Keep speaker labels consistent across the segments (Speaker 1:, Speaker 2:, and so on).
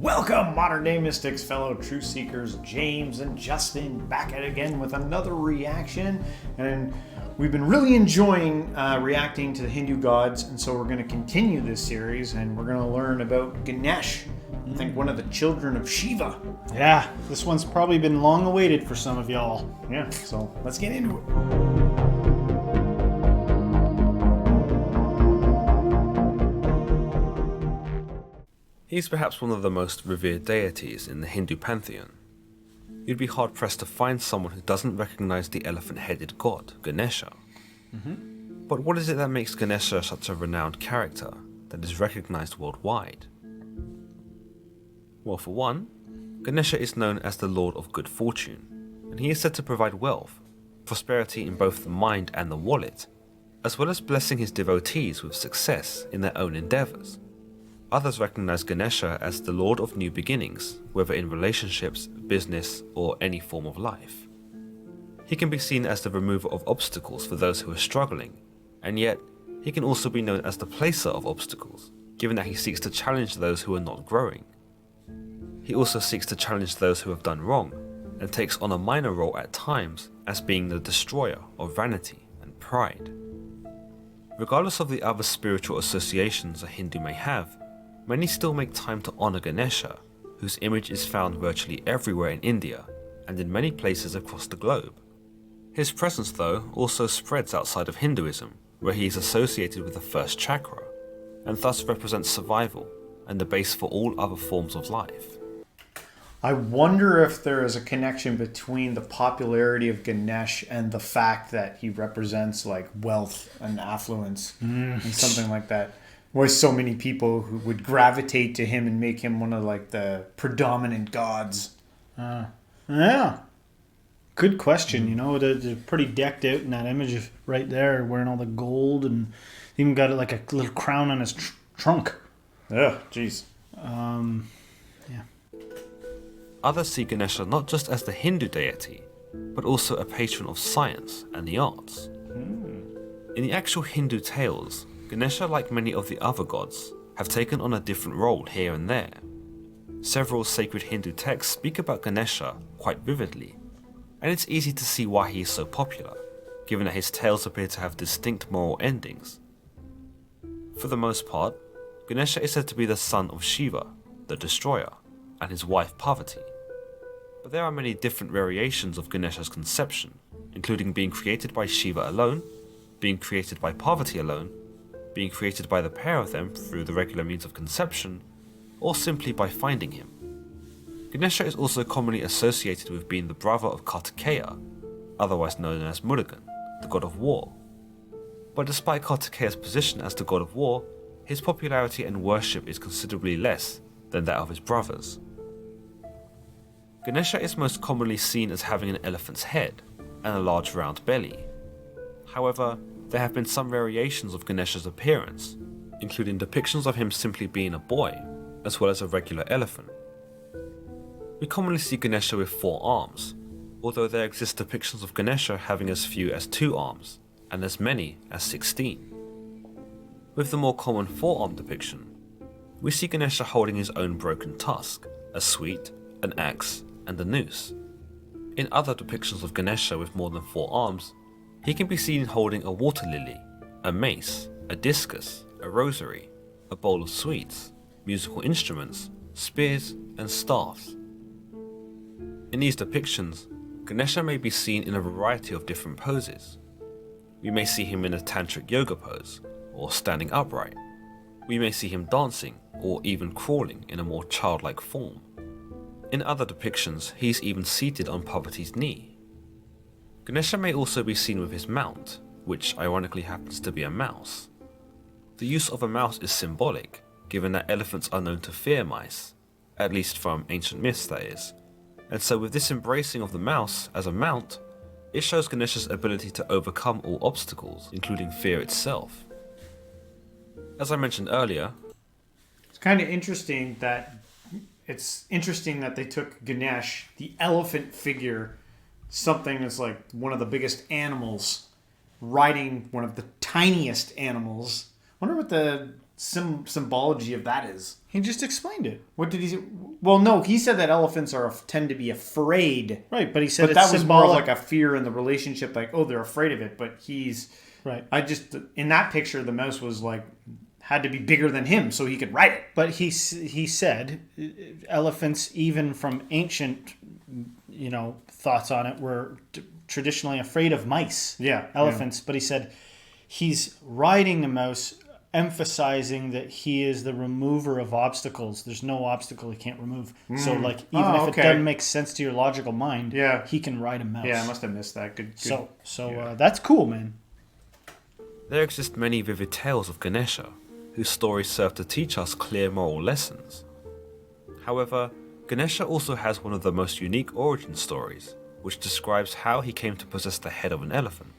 Speaker 1: Welcome, modern day mystics, fellow truth seekers, James and Justin, back at it again with another reaction. And we've been really enjoying reacting to the Hindu gods, and so we're going to continue this series, and we're going to learn about Ganesh. I think one of the children of Shiva.
Speaker 2: Yeah, this one's probably been long awaited for some of y'all.
Speaker 1: Yeah, so let's get into it.
Speaker 3: He's perhaps one of the most revered deities in the Hindu pantheon. You'd be hard-pressed to find someone who doesn't recognize the elephant-headed god, Ganesha. But what is it that makes Ganesha such a renowned character that is recognized worldwide? Well, for one, Ganesha is known as the Lord of Good Fortune, and he is said to provide wealth, prosperity in both the mind and the wallet, as well as blessing his devotees with success in their own endeavors. Others recognize Ganesha as the Lord of New Beginnings, whether in relationships, business, or any form of life. He can be seen as the remover of obstacles for those who are struggling, and yet he can also be known as the placer of obstacles, given that he seeks to challenge those who are not growing. He also seeks to challenge those who have done wrong, and takes on a minor role at times as being the destroyer of vanity and pride. Regardless of the other spiritual associations a Hindu may have, many still make time to honor Ganesha, whose image is found virtually everywhere in India and in many places across the globe. His presence, though, also spreads outside of Hinduism, where he is associated with the first chakra, and thus represents survival and the base for all other forms of life.
Speaker 1: I wonder if there is a connection between the popularity of Ganesh and the fact that he represents like wealth and affluence and something like that. Why so many people who would gravitate to him and make him one of like the predominant gods.
Speaker 2: Yeah. Good question. You know, they're pretty decked out in that image of right there, wearing all the gold, and even got like a little crown on his trunk.
Speaker 1: Yeah, jeez.
Speaker 2: Yeah.
Speaker 3: Others see Ganesha not just as the Hindu deity, but also a patron of science and the arts. In the actual Hindu tales, Ganesha, like many of the other gods, have taken on a different role here and there. Several sacred Hindu texts speak about Ganesha quite vividly, and it's easy to see why he is so popular, given that his tales appear to have distinct moral endings. For the most part, Ganesha is said to be the son of Shiva, the destroyer, and his wife Parvati. But there are many different variations of Ganesha's conception, including being created by Shiva alone, being created by Parvati alone, being created by the pair of them through the regular means of conception, or simply by finding him. Ganesha is also commonly associated with being the brother of Kartikeya, otherwise known as Murugan, the god of war. But despite Kartikeya's position as the god of war, his popularity and worship is considerably less than that of his brothers. Ganesha is most commonly seen as having an elephant's head and a large round belly. However, there have been some variations of Ganesha's appearance, including depictions of him simply being a boy, as well as a regular elephant. We commonly see Ganesha with 4 arms, although there exist depictions of Ganesha having as few as 2 arms, and as many as 16. With the more common 4-arm depiction, we see Ganesha holding his own broken tusk, a sweet, an axe, and a noose. In other depictions of Ganesha with more than 4 arms, he can be seen holding a water lily, a mace, a discus, a rosary, a bowl of sweets, musical instruments, spears, and staffs. In these depictions, Ganesha may be seen in a variety of different poses. We may see him in a tantric yoga pose, or standing upright. We may see him dancing, or even crawling in a more childlike form. In other depictions, he is even seated on Parvati's knee. Ganesha may also be seen with his mount, which ironically happens to be a mouse. The use of a mouse is symbolic, given that elephants are known to fear mice, at least from ancient myths that is, and so with this embracing of the mouse as a mount, it shows Ganesha's ability to overcome all obstacles, including fear itself. As I mentioned earlier,
Speaker 1: It's kind of interesting that they took Ganesh, the elephant figure, something that's like one of the biggest animals, riding one of the tiniest animals. I wonder what the symbology of that is.
Speaker 2: He just explained it.
Speaker 1: What did he say? Well, no, he said that elephants tend to be afraid.
Speaker 2: Right, but he said
Speaker 1: But
Speaker 2: it's
Speaker 1: that was more of
Speaker 2: symbolic.
Speaker 1: like a fear in the relationship, like, oh, they're afraid of it. But
Speaker 2: Right.
Speaker 1: in that picture, the mouse was like, had to be bigger than him so he could ride it.
Speaker 2: But he said elephants, even from ancient, thoughts on it, were traditionally afraid of mice.
Speaker 1: Yeah,
Speaker 2: elephants. But he said he's riding the mouse, emphasizing that he is the remover of obstacles. There's no obstacle he can't remove. So, like, even if it doesn't make sense to your logical mind, he can ride a mouse.
Speaker 1: Yeah, I must have missed that. Good.
Speaker 2: So that's cool, man.
Speaker 3: There exist many vivid tales of Ganesha, whose stories serve to teach us clear moral lessons. However, Ganesha also has one of the most unique origin stories, which describes how he came to possess the head of an elephant.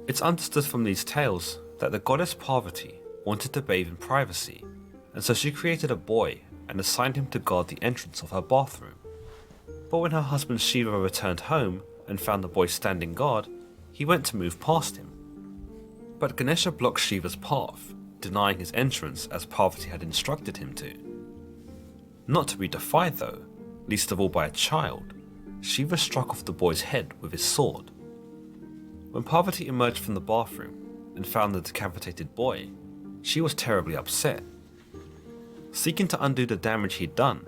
Speaker 3: It's understood from these tales that the goddess Parvati wanted to bathe in privacy, and so she created a boy and assigned him to guard the entrance of her bathroom. But when her husband Shiva returned home and found the boy standing guard, he went to move past him. But Ganesha blocked Shiva's path, denying his entrance as Parvati had instructed him to. Not to be defied though, least of all by a child, Shiva struck off the boy's head with his sword. When Parvati emerged from the bathroom and found the decapitated boy, she was terribly upset. Seeking to undo the damage he'd done,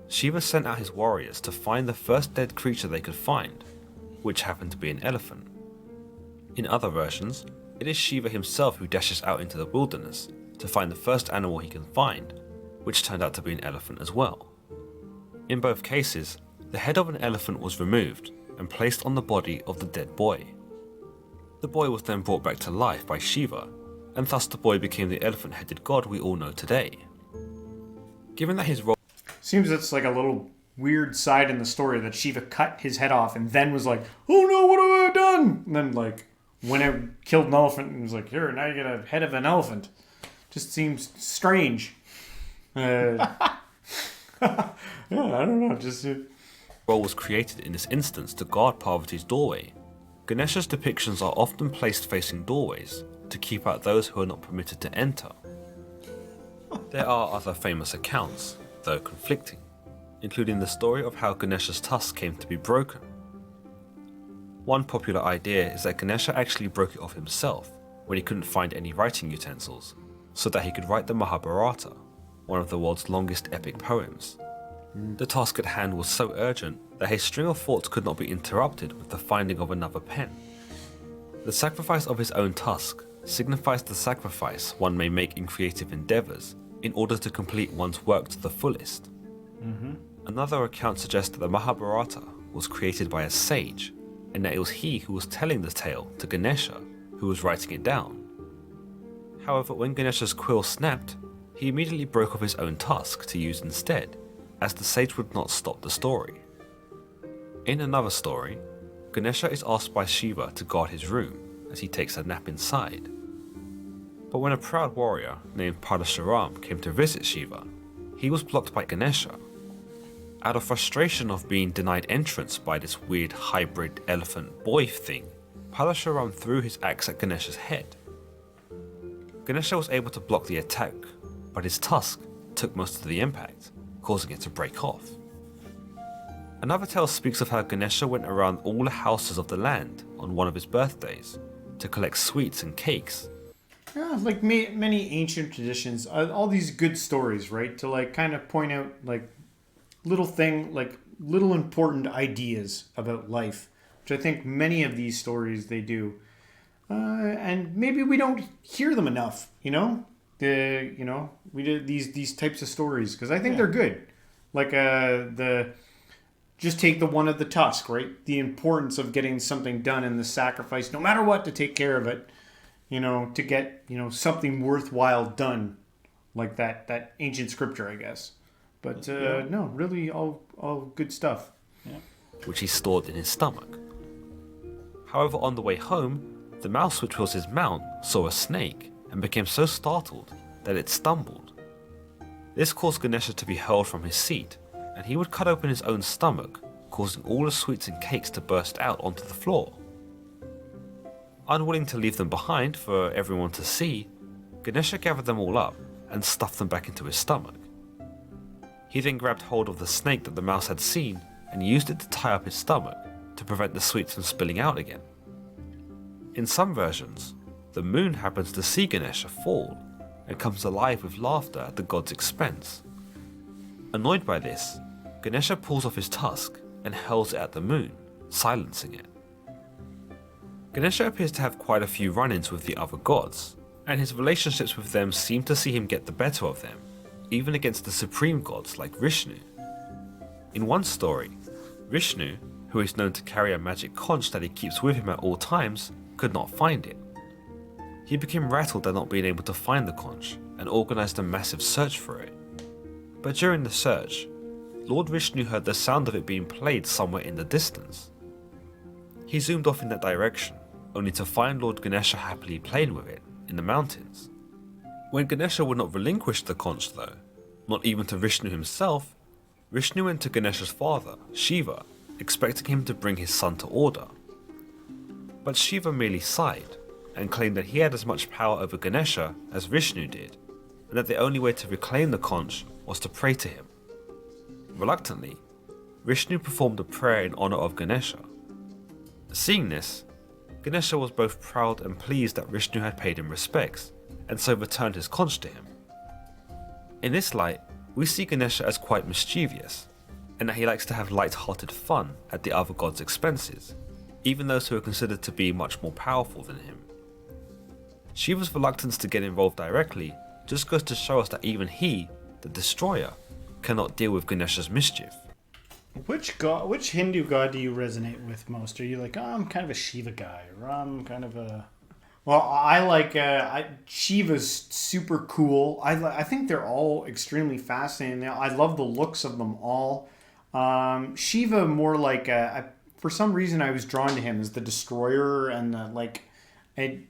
Speaker 3: Shiva sent out his warriors to find the first dead creature they could find, which happened to be an elephant. In other versions, it is Shiva himself who dashes out into the wilderness to find the first animal he can find, which turned out to be an elephant as well. In both cases, the head of an elephant was removed and placed on the body of the dead boy. The boy was then brought back to life by Shiva, and thus the boy became the elephant-headed god we all know today. Given that his role
Speaker 1: Seems it's like a little weird side in the story that Shiva cut his head off and then was like, oh no, what have I done? And then like, when it killed an elephant and was like, here, now you get a head of an elephant. Just seems strange. Yeah, I don't know.
Speaker 3: role was created in this instance to guard Parvati's doorway. Ganesha's depictions are often placed facing doorways to keep out those who are not permitted to enter. There are other famous accounts, though conflicting, including the story of how Ganesha's tusk came to be broken. One popular idea is that Ganesha actually broke it off himself when he couldn't find any writing utensils, so that he could write the Mahabharata, one of the world's longest epic poems. The task at hand was so urgent that his string of thoughts could not be interrupted with the finding of another pen. The sacrifice of his own tusk signifies the sacrifice one may make in creative endeavours in order to complete one's work to the fullest. Another account suggests that the Mahabharata was created by a sage, and that it was he who was telling the tale to Ganesha, who was writing it down. However, when Ganesha's quill snapped, he immediately broke off his own tusk to use instead, as the sage would not stop the story. In another story, Ganesha is asked by Shiva to guard his room as he takes a nap inside. But when a proud warrior named Parashuram came to visit Shiva, he was blocked by Ganesha. Out of frustration of being denied entrance by this weird hybrid elephant boy thing, Parashuram threw his axe at Ganesha's head. Ganesha was able to block the attack, but his tusk took most of the impact, causing it to break off. Another tale speaks of how Ganesha went around all the houses of the land on one of his birthdays to collect sweets and cakes.
Speaker 1: Yeah, like many ancient traditions, all these good stories, right? To like kind of point out like little important ideas about life, which I think many of these stories they do. And maybe we don't hear them enough, we do these types of stories because I think they're good. Like just take the one of the tusk, right? The importance of getting something done and the sacrifice, no matter what, to take care of it, to get, something worthwhile done, like that ancient scripture, I guess. But no, really all good stuff.
Speaker 2: Yeah.
Speaker 3: Which he stored in his stomach. However, on the way home, the mouse which was his mount saw a snake and became so startled that it stumbled. This caused Ganesha to be hurled from his seat, and he would cut open his own stomach, causing all the sweets and cakes to burst out onto the floor. Unwilling to leave them behind for everyone to see, Ganesha gathered them all up and stuffed them back into his stomach. He then grabbed hold of the snake that the mouse had seen and used it to tie up his stomach to prevent the sweets from spilling out again. In some versions, the moon happens to see Ganesha fall and comes alive with laughter at the god's expense. Annoyed by this, Ganesha pulls off his tusk and hurls it at the moon, silencing it. Ganesha appears to have quite a few run-ins with the other gods, and his relationships with them seem to see him get the better of them, even against the supreme gods like Vishnu. In one story, Vishnu, who is known to carry a magic conch that he keeps with him at all times, could not find it. He became rattled at not being able to find the conch and organised a massive search for it. But during the search, Lord Vishnu heard the sound of it being played somewhere in the distance. He zoomed off in that direction, only to find Lord Ganesha happily playing with it in the mountains. When Ganesha would not relinquish the conch though, not even to Vishnu himself, Vishnu went to Ganesha's father, Shiva, expecting him to bring his son to order. But Shiva merely sighed and claimed that he had as much power over Ganesha as Vishnu did, and that the only way to reclaim the conch was to pray to him. Reluctantly, Vishnu performed a prayer in honour of Ganesha. Seeing this, Ganesha was both proud and pleased that Vishnu had paid him respects, and so returned his conch to him. In this light, we see Ganesha as quite mischievous, and that he likes to have light-hearted fun at the other gods' expenses, even those who are considered to be much more powerful than him. Shiva's reluctance to get involved directly just goes to show us that even he, the destroyer, cannot deal with Ganesha's mischief.
Speaker 2: Which Hindu god do you resonate with most? Are you like, oh, I'm kind of a Shiva guy, or I'm kind of a...
Speaker 1: Well, I like Shiva's super cool. I think they're all extremely fascinating. I love the looks of them all. Shiva more like for some reason I was drawn to him as the destroyer, and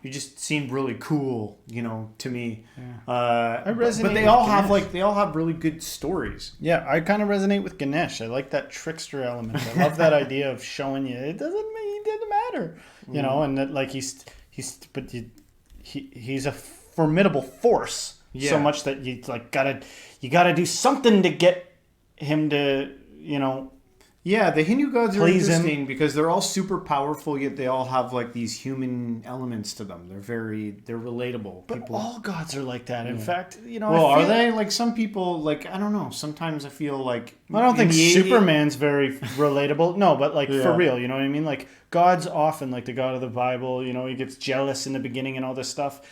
Speaker 1: he just seemed really cool, to me.
Speaker 2: Yeah. I resonate.
Speaker 1: But they all have really good stories.
Speaker 2: Yeah, I kind of resonate with Ganesh. I like that trickster element. I love that idea of showing you it doesn't matter, and that he's a formidable force.
Speaker 1: Yeah.
Speaker 2: So much that you gotta do something to get him to
Speaker 1: Yeah, the Hindu gods are
Speaker 2: please
Speaker 1: interesting because they're all super powerful, yet they all have these human elements to them. They're relatable.
Speaker 2: But all gods are like that. In fact,
Speaker 1: Well, are they? Some people, I don't know. Sometimes I feel like...
Speaker 2: I don't think Superman's very relatable. No, but for real, you know what I mean? God's often, the God of the Bible, he gets jealous in the beginning and all this stuff.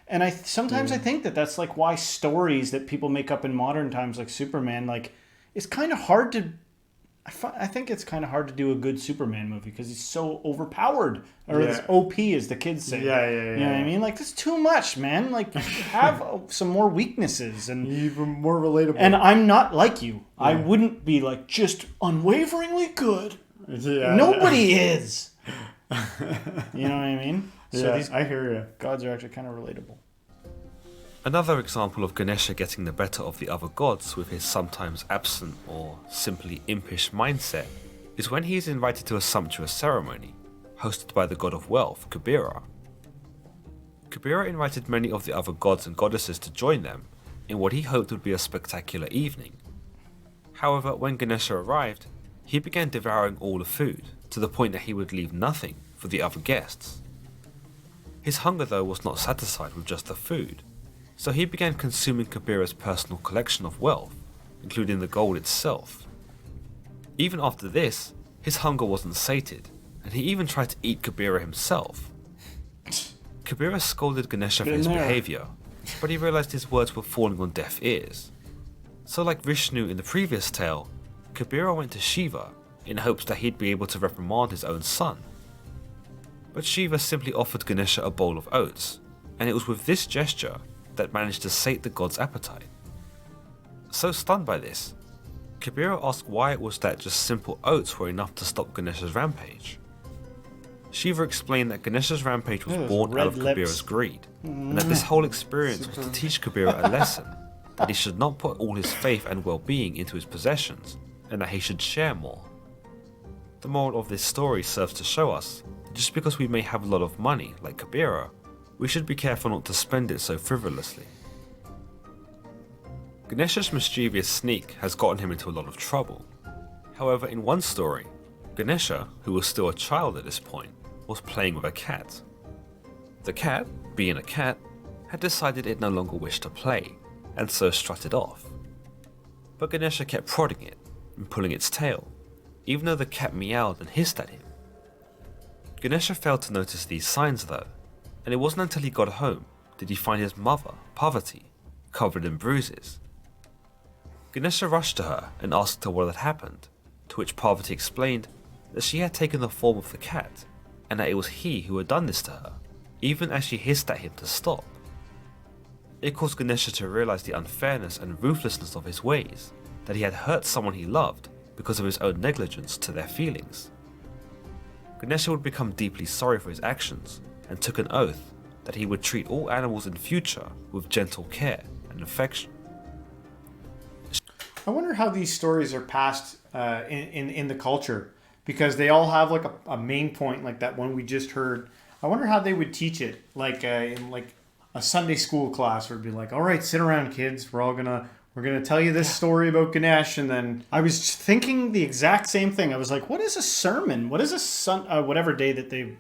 Speaker 2: And I sometimes I think that's why stories that people make up in modern times, like Superman, it's kind of hard to... I think it's kind of hard to do a good Superman movie because he's so overpowered, or it's OP, as the kids say.
Speaker 1: Yeah.
Speaker 2: You know what I mean? That's too much, man. Have some more weaknesses and
Speaker 1: even more relatable.
Speaker 2: And I'm not like you. Yeah. I wouldn't be just unwaveringly good.
Speaker 1: Yeah,
Speaker 2: Nobody is. You know what I mean? So
Speaker 1: I hear you.
Speaker 2: Gods are actually kind of relatable.
Speaker 3: Another example of Ganesha getting the better of the other gods with his sometimes absent or simply impish mindset is when he is invited to a sumptuous ceremony, hosted by the god of wealth, Kubera. Kubera invited many of the other gods and goddesses to join them in what he hoped would be a spectacular evening. However, when Ganesha arrived, he began devouring all the food, to the point that he would leave nothing for the other guests. His hunger though was not satisfied with just the food, so he began consuming Kubera's personal collection of wealth, including the gold itself. Even after this, his hunger wasn't sated, and he even tried to eat Kubera himself. Kubera scolded Ganesha for his behaviour, but he realised his words were falling on deaf ears. So like Vishnu in the previous tale, Kubera went to Shiva in hopes that he'd be able to reprimand his own son. But Shiva simply offered Ganesha a bowl of oats, and it was with this gesture that managed to sate the god's appetite. So stunned by this, Kubera asked why it was that just simple oats were enough to stop Ganesha's rampage. Shiva explained that Ganesha's rampage was born out of Kubera's greed, and that this whole experience was to teach Kubera a lesson, that he should not put all his faith and well-being into his possessions, and that he should share more. The moral of this story serves to show us that just because we may have a lot of money, like Kubera, we should be careful not to spend it so frivolously. Ganesha's mischievous sneak has gotten him into a lot of trouble. However, in one story, Ganesha, who was still a child at this point, was playing with a cat. The cat, being a cat, had decided it no longer wished to play, and so strutted off. But Ganesha kept prodding it and pulling its tail, even though the cat meowed and hissed at him. Ganesha failed to notice these signs though, and it wasn't until he got home did he find his mother, Parvati, covered in bruises. Ganesha rushed to her and asked her what had happened, to which Parvati explained that she had taken the form of the cat, and that it was he who had done this to her, even as she hissed at him to stop. It caused Ganesha to realize the unfairness and ruthlessness of his ways, that he had hurt someone he loved because of his own negligence to their feelings. Ganesha would become deeply sorry for his actions, and took an oath that he would treat all animals in future with gentle care and affection.
Speaker 1: I wonder how these stories are passed in the culture, because they all have like a main point, like that one we just heard. I wonder how they would teach it, like in like a Sunday school class, where it'd be like, all right, sit around, kids. We're gonna tell you this story about Ganesh, and then
Speaker 2: I was thinking the exact same thing. I was like, what is a sermon? What is a whatever day that they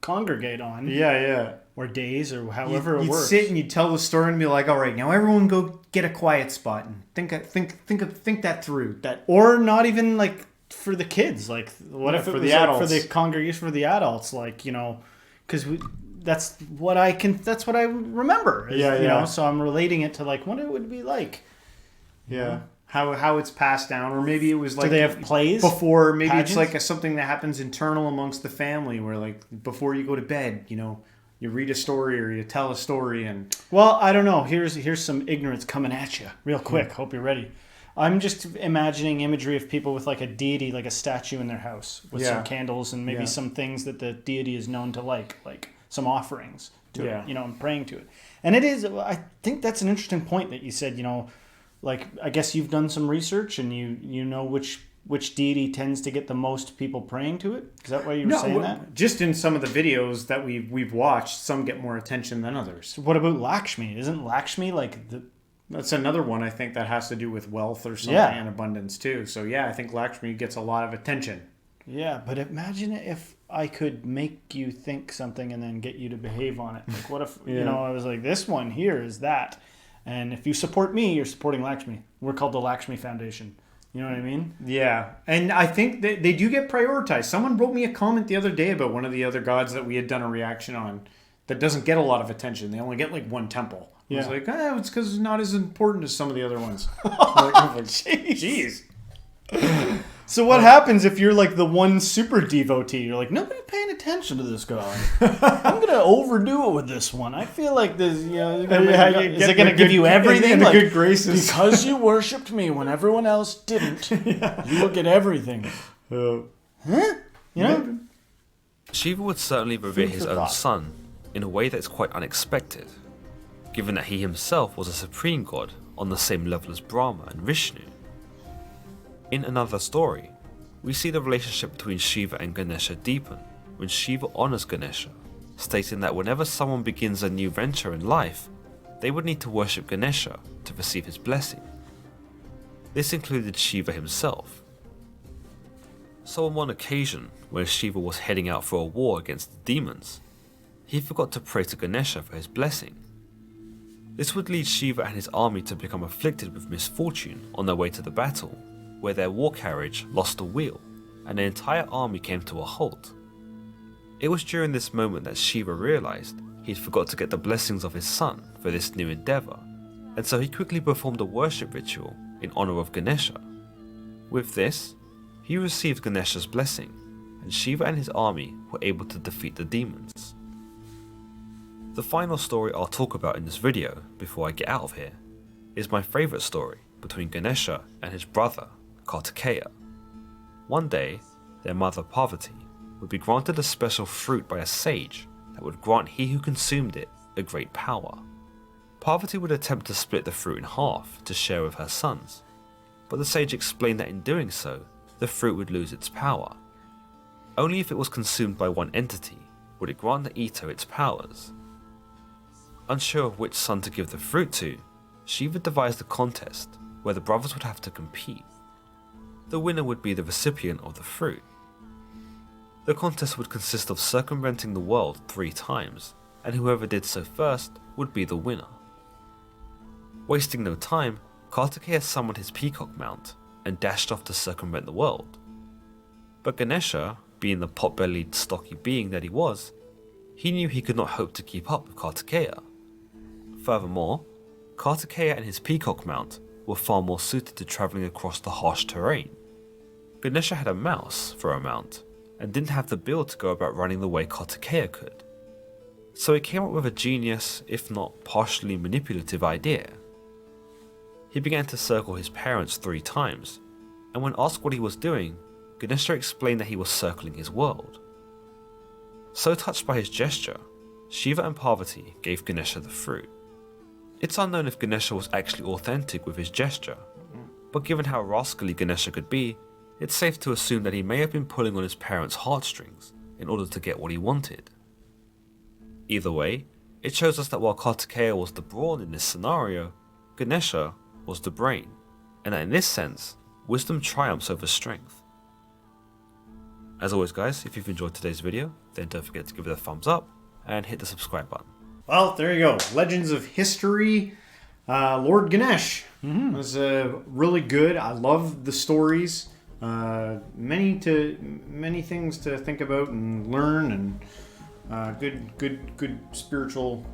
Speaker 2: congregate on?
Speaker 1: Yeah.
Speaker 2: Or days, or however it
Speaker 1: you'd
Speaker 2: works.
Speaker 1: sit and you'd tell the story and be like, all right, now everyone go get a quiet spot and think that through.
Speaker 2: Or not even like for the kids, like what if it
Speaker 1: for
Speaker 2: was
Speaker 1: the
Speaker 2: like
Speaker 1: adults.
Speaker 2: for the congregation, for the adults, like, you know, because that's what I remember.
Speaker 1: Yeah.
Speaker 2: You know, so I'm relating it to like what it would be like.
Speaker 1: Yeah. How it's passed down, or maybe it was like,
Speaker 2: do they have plays
Speaker 1: before? Maybe
Speaker 2: pageants?
Speaker 1: It's like something that happens internal amongst the family, where like before you go to bed, you know, you read a story or you tell a story. And
Speaker 2: well, I don't know. Here's some ignorance coming at you real quick. Hope you're ready. I'm just imagining imagery of people with like a deity, like a statue in their house with some candles and maybe some things that the deity is known to like some offerings to it, you know, and praying to it. And it is, I think that's an interesting point that you said, you know, like, I guess you've done some research and you know which deity tends to get the most people praying to it? Is that why you were saying that?
Speaker 1: Just in some of the videos that we've watched, some get more attention than others.
Speaker 2: So what about Lakshmi? Isn't Lakshmi like the...
Speaker 1: That's another one, I think, that has to do with wealth or something and abundance too. So yeah, I think Lakshmi gets a lot of attention.
Speaker 2: Yeah, but imagine if I could make you think something and then get you to behave on it. Like, what if, you know, I was like, this one here is that. And if you support me, you're supporting Lakshmi. We're called the Lakshmi Foundation. You know what I mean?
Speaker 1: Yeah. And I think they do get prioritized. Someone wrote me a comment the other day about one of the other gods that we had done a reaction on that doesn't get a lot of attention. They only get like one temple. I was like, it's because it's not as important as some of the other ones. Jeez.
Speaker 2: So what happens if you're like the one super devotee? You're like, nobody's paying attention to this guy. I'm going to overdo it with this one. I feel like this, you know, is it going to give you everything?
Speaker 1: In the
Speaker 2: like,
Speaker 1: good graces.
Speaker 2: Because you worshipped me when everyone else didn't, you will get everything. Huh? You know?
Speaker 3: Shiva would certainly revere his own son in a way that's quite unexpected, given that he himself was a supreme god on the same level as Brahma and Vishnu. In another story, we see the relationship between Shiva and Ganesha deepen when Shiva honors Ganesha, stating that whenever someone begins a new venture in life, they would need to worship Ganesha to receive his blessing. This included Shiva himself. So on one occasion, when Shiva was heading out for a war against the demons, he forgot to pray to Ganesha for his blessing. This would lead Shiva and his army to become afflicted with misfortune on their way to the battle, where their war carriage lost a wheel, and the entire army came to a halt. It was during this moment that Shiva realized he'd forgot to get the blessings of his son for this new endeavor, and so he quickly performed a worship ritual in honor of Ganesha. With this, he received Ganesha's blessing, and Shiva and his army were able to defeat the demons. The final story I'll talk about in this video before I get out of here is my favorite story between Ganesha and his brother Kartikeya. One day, their mother Parvati would be granted a special fruit by a sage that would grant he who consumed it a great power. Parvati would attempt to split the fruit in half to share with her sons, but the sage explained that in doing so, the fruit would lose its power. Only if it was consumed by one entity would it grant the eater its powers. Unsure of which son to give the fruit to, Shiva devised a contest where the brothers would have to compete. The winner would be the recipient of the fruit. The contest would consist of circumventing the world 3 times, and whoever did so first would be the winner. Wasting no time, Kartikeya summoned his peacock mount and dashed off to circumvent the world. But Ganesha, being the pot-bellied, stocky being that he was, he knew he could not hope to keep up with Kartikeya. Furthermore, Kartikeya and his peacock mount were far more suited to travelling across the harsh terrain. Ganesha had a mouse for a mount, and didn't have the build to go about running the way Kartikeya could. So he came up with a genius, if not partially manipulative idea. He began to circle his parents 3 times, and when asked what he was doing, Ganesha explained that he was circling his world. So touched by his gesture, Shiva and Parvati gave Ganesha the fruit. It's unknown if Ganesha was actually authentic with his gesture, but given how rascally Ganesha could be, it's safe to assume that he may have been pulling on his parents' heartstrings in order to get what he wanted. Either way, it shows us that while Kartikeya was the brawn in this scenario, Ganesha was the brain, and that in this sense, wisdom triumphs over strength. As always guys, if you've enjoyed today's video, then don't forget to give it a thumbs up and hit the subscribe button.
Speaker 1: Well, there you go. Legends of History. Lord Ganesh was really good. I love the stories. Many things to think about and learn, and good spiritual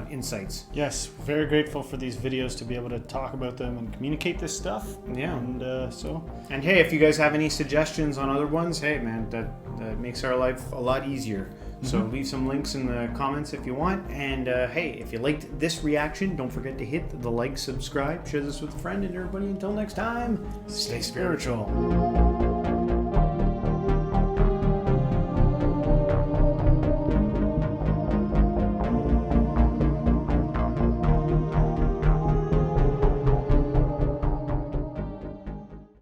Speaker 1: insights.
Speaker 2: Yes, very grateful for these videos to be able to talk about them and communicate this stuff.
Speaker 1: Yeah.
Speaker 2: And
Speaker 1: hey, if you guys have any suggestions on other ones, hey man, that makes our life a lot easier. So leave some links in the comments if you want. And hey, if you liked this reaction, don't forget to hit the like, subscribe, share this with a friend, and everybody until next time, stay spiritual.